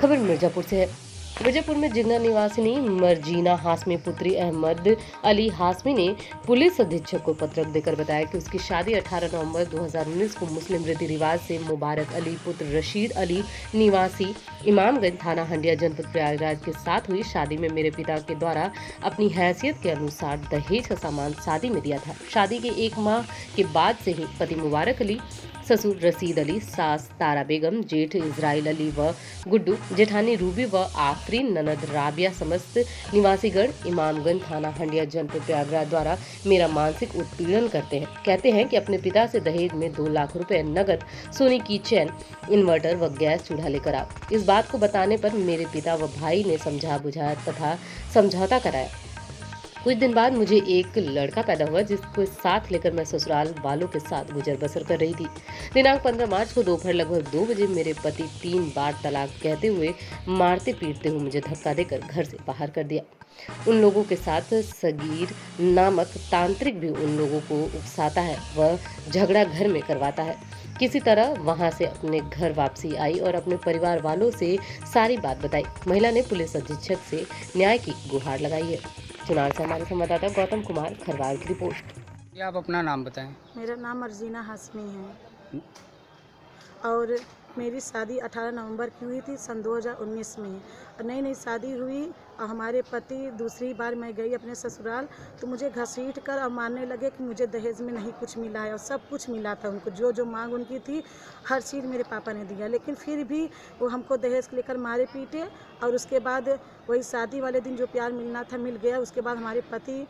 खबर मिर्जापुर से है। मिर्जापुर में जिन्ना निवासिनी मर्जीना हाशमी पुत्री अहमद अली हाशमी ने पुलिस अधीक्षक को पत्र देकर बताया कि उसकी शादी 18 नवंबर 2019 को मुस्लिम रीति रिवाज से मुबारक अली पुत्र रशीद अली निवासी इमामगंज थाना हंडिया जनपद प्रयागराज के साथ हुई। शादी में मेरे पिता के द्वारा अपनी हैसियत के अनुसार दहेज का सामान शादी में दिया था। शादी के 1 माह के बाद से ही पति मुबारक अली, ससुर रशीद अली, सास तारा बेगम, जेठ इजराइल अली व गुड्डू, जेठानी रूबी व आफरीन, ननद राबिया समस्त निवासीगण इमामगंज थाना हंडिया जनपद प्रयागराज द्वारा मेरा मानसिक उत्पीड़न करते हैं। कहते हैं कि अपने पिता से दहेज में 2 लाख रुपए नगद, सोने की चैन, इन्वर्टर व गैस चूल्हा लेकर आओ। इस बात को बताने पर मेरे पिता व भाई ने समझा बुझाया तथा समझौता कराया। कुछ दिन बाद मुझे एक लड़का पैदा हुआ जिसको साथ लेकर मैं ससुराल वालों के साथ गुजर बसर कर रही थी। दिनांक 15 मार्च को दोपहर लगभग 2 बजे मेरे पति 3 बार तलाक कहते हुए मारते पीटते हुए मुझे धक्का देकर घर से बाहर कर दिया। उन लोगों के साथ सगीर नामक तांत्रिक भी उन लोगों को उकसाता है व झगड़ा घर में करवाता है। किसी तरह वहां से अपने घर वापसी आई और अपने परिवार वालों से सारी बात बताई। महिला ने पुलिस अधीक्षक से न्याय की गुहार लगाई है। चुनार से हमारे संवाददाता गौतम कुमार खरवार की रिपोर्ट। क्या आप अपना नाम बताएं। मेरा नाम मर्जीना हाशमी है और मेरी शादी 18 नवंबर की हुई थी सन 2019 में। नई शादी हुई और हमारे पति दूसरी बार मैं गई अपने ससुराल तो मुझे घसीट कर और मानने लगे कि मुझे दहेज में नहीं कुछ मिला है और सब कुछ मिला था उनको। जो जो मांग उनकी थी हर चीज़ मेरे पापा ने दिया, लेकिन फिर भी वो हमको दहेज लेकर मारे पीटे। और उसके बाद वही शादी वाले दिन जो प्यार मिलना था मिल गया। उसके बाद हमारे पति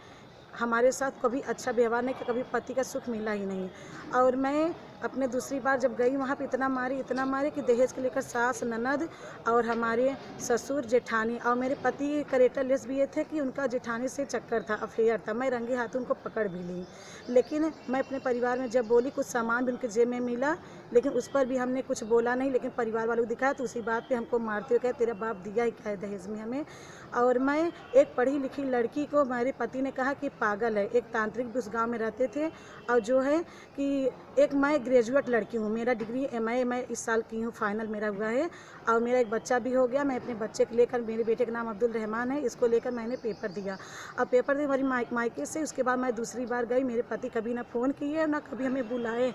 हमारे साथ कभी अच्छा व्यवहार नहीं, कभी पति का सुख मिला ही नहीं। और मैं अपने दूसरी बार जब गई वहाँ पे इतना मारे कि दहेज के लेकर सास, ननद और हमारे ससुर, जेठानी और मेरे पति करेक्टर लेस भी ये थे कि उनका जेठानी से चक्कर था, अफेयर था। मैं रंगे हाथ उनको पकड़ भी ली, लेकिन मैं अपने परिवार में जब बोली कुछ सामान भी उनके जेब में मिला, लेकिन उस पर भी हमने कुछ बोला नहीं। लेकिन परिवार वालों को दिखाया तो उसी बात पे हमको मारते हुए कहे तेरा बाप दिया ही क्या है दहेज में हमें। और मैं एक पढ़ी लिखी लड़की को मेरे पति ने कहा कि पागल है। एक तांत्रिक भी उस गाँव में रहते थे और जो है कि एक मैं ग्रेजुएट लड़की हूँ, मेरा डिग्री मैं इस साल की हूँ, फाइनल मेरा हुआ है और मेरा एक बच्चा भी हो गया। मैं अपने बच्चे को लेकर, मेरे बेटे का नाम अब्दुल रहमान है, इसको लेकर मैंने पेपर दिया। अब पेपर दे हमारी मायके से उसके बाद मैं दूसरी बार गई। मेरे पति कभी ना फ़ोन किए ना कभी हमें बुलाए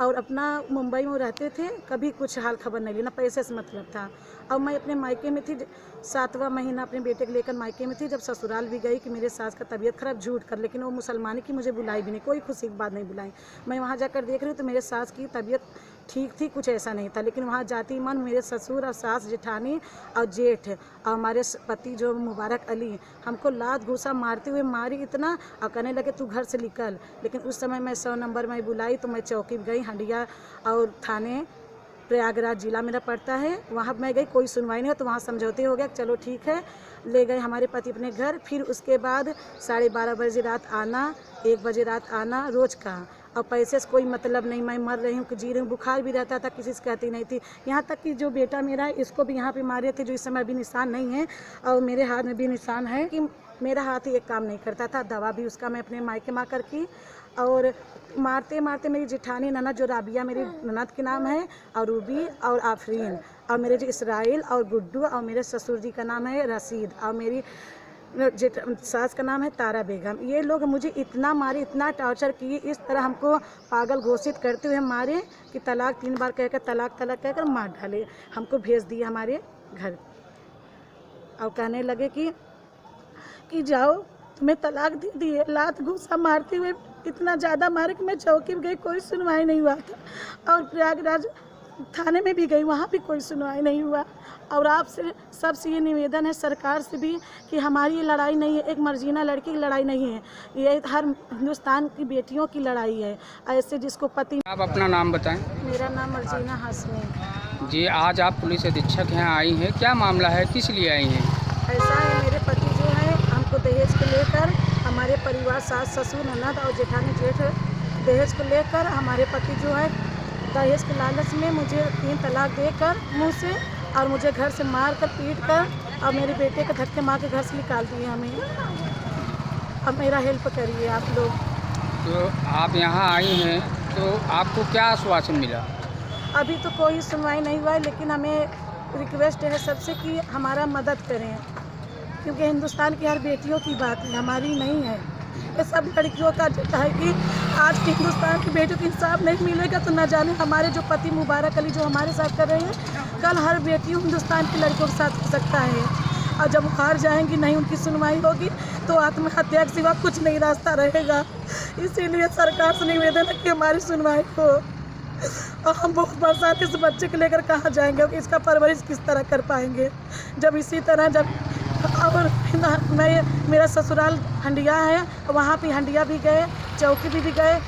और अपना मुंबई में रहते थे, कभी कुछ हाल खबर नहीं ली, ना पैसे से मतलब था। और मैं अपने मायके में थी, 7वां महीना अपने बेटे को लेकर मायके में थी। जब ससुराल भी गई कि मेरे सास का तबीयत खराब, झूठ कर, लेकिन वो मुसलमानी की मुझे बुलाई भी नहीं, कोई खुशी की बात नहीं बुलाई। मैं वहाँ जाकर देख रही हूँ तो मेरे सास की तबीयत ठीक थी, कुछ ऐसा नहीं था। लेकिन वहाँ जाती मन मेरे ससुर और सास, जेठानी और जेठ और हमारे पति जो मुबारक अली हमको लात घूसा मारते हुए मारी इतना और कहने लगे तू घर से निकल। लेकिन उस समय मैं 100 नंबर में बुलाई तो मैं चौकी गई हंडिया और थाने प्रयागराज जिला मेरा पड़ता है, वहाँ मैं गई, कोई सुनवाई नहीं हो तो वहाँ समझौते हो गया, चलो ठीक है। ले गए हमारे पति अपने घर। फिर उसके बाद 12:30 बजे रात आना, 1 बजे रात आना रोज़ का। और पैसे से कोई मतलब नहीं, मैं मर रही हूँ कि जी रही हूँ, बुखार भी रहता था, किसी से कहती नहीं थी। यहाँ तक कि जो बेटा मेरा है इसको भी यहाँ पे मारे थे, जो इस समय अभी निशान नहीं है और मेरे हाथ में भी निशान है कि मेरा हाथ ही एक काम नहीं करता था। दवा भी उसका मैं अपने मायके माँ कर की। और मारते मारते मेरी जेठानी ननद जो राबिया मेरी ननद के नाम है और रूबी और आफरीन और मेरे जो इसराइल और गुड्डू और मेरे ससुर जी का नाम है रशीद और मेरी सास का नाम है तारा बेगम, ये लोग मुझे इतना मारे, इतना टॉर्चर किए, इस तरह हमको पागल घोषित करते हुए मारे कि तलाक 3 बार कहकर तलाक कहकर मार डाले। हमको भेज दिए हमारे घर और कहने लगे कि जाओ तुम्हें तलाक दे दिए। लात घूसा मारते हुए इतना ज़्यादा मारे कि मैं चौकी में गई, कोई सुनवाई नहीं हुआ था। और प्रयागराज थाने में भी गई, वहाँ भी कोई सुनवाई नहीं हुआ। और आपसे सबसे ये निवेदन है, सरकार से भी, कि हमारी ये लड़ाई नहीं है, एक मर्जीना लड़की की लड़ाई नहीं है, ये हर हिंदुस्तान की बेटियों की लड़ाई है। ऐसे जिसको पति। आप अपना नाम बताएं। मेरा नाम मर्जीना हाशमी है जी, आज आप पुलिस अधीक्षक यहाँ आई हैं, क्या मामला है, किस लिए आई हैं? ऐसा है, मेरे पति जो है हमको दहेज को लेकर, हमारे परिवार सास, ससुर, ननद और जेठानी जेठ दहेज को लेकर हमारे पति जो है दहेज के लालच में मुझे 3 तलाक देकर मुँह से और मुझे घर से मार कर पीट कर और मेरे बेटे के धक्के मार के घर से निकाल दिए हमें। अब मेरा हेल्प करिए आप लोग। तो आप यहाँ आई हैं तो आपको क्या आश्वासन मिला? अभी तो कोई सुनवाई नहीं हुआ है, लेकिन हमें रिक्वेस्ट है सबसे कि हमारा मदद करें, क्योंकि हिंदुस्तान की हर बेटियों की बात है, हमारी नहीं है। ये सब लड़कियों का है कि आज की हिंदुस्तान की बेटियों को इंसाफ नहीं मिलेगा तो न जाने हमारे जो पति मुबारक अली जो हमारे साथ कर रहे हैं, कल हर बेटी हिंदुस्तान की लड़कियों के साथ हो सकता है। और जब हार जाएंगी, नहीं उनकी सुनवाई होगी, तो आत्महत्या के सिवा कुछ नहीं रास्ता रहेगा। इसीलिए सरकार से निवेदन है कि हमारी सुनवाई हो। और हम बहुत परेशान, इस बच्चे को लेकर कहाँ जाएंगे, इसका परवरिश किस तरह कर पाएंगे जब इसी तरह जब। और मेरा ससुराल हंडिया है, वहाँ पे हंडिया भी गए, चौकी भी गए।